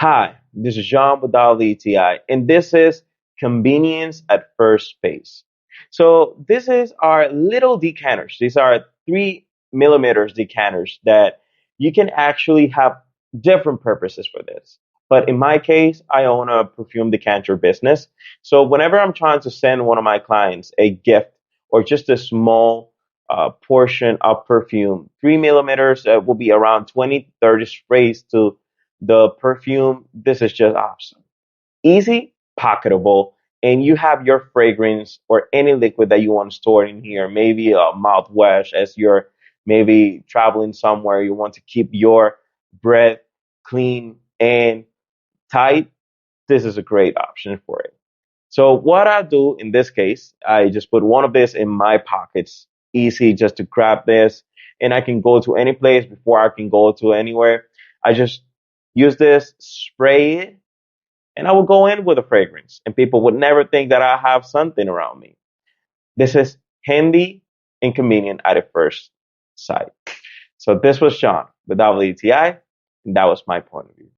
Hi, this is John with WTI, and this is convenience at first base. So this is our little decanters. These are 3 millimeters decanters that you can actually have different purposes for this. But in my case, I own a perfume decanter business. So whenever I'm trying to send one of my clients a gift or just a small portion of perfume, 3 millimeters will be around 20, 30 sprays to the perfume. This is just awesome. Easy, pocketable, and you have your fragrance or any liquid that you want to store in here. Maybe a mouthwash as you're maybe traveling somewhere. You want to keep your breath clean and tight. This is a great option for it. So what I do in this case, I just put one of this in my pockets. Easy just to grab this, and I can go to any place before I can go to anywhere. I just use this, spray it, and I will go in with a fragrance. And people would never think that I have something around me. This is handy and convenient at a first sight. So this was Sean with WTI, and that was my point of view.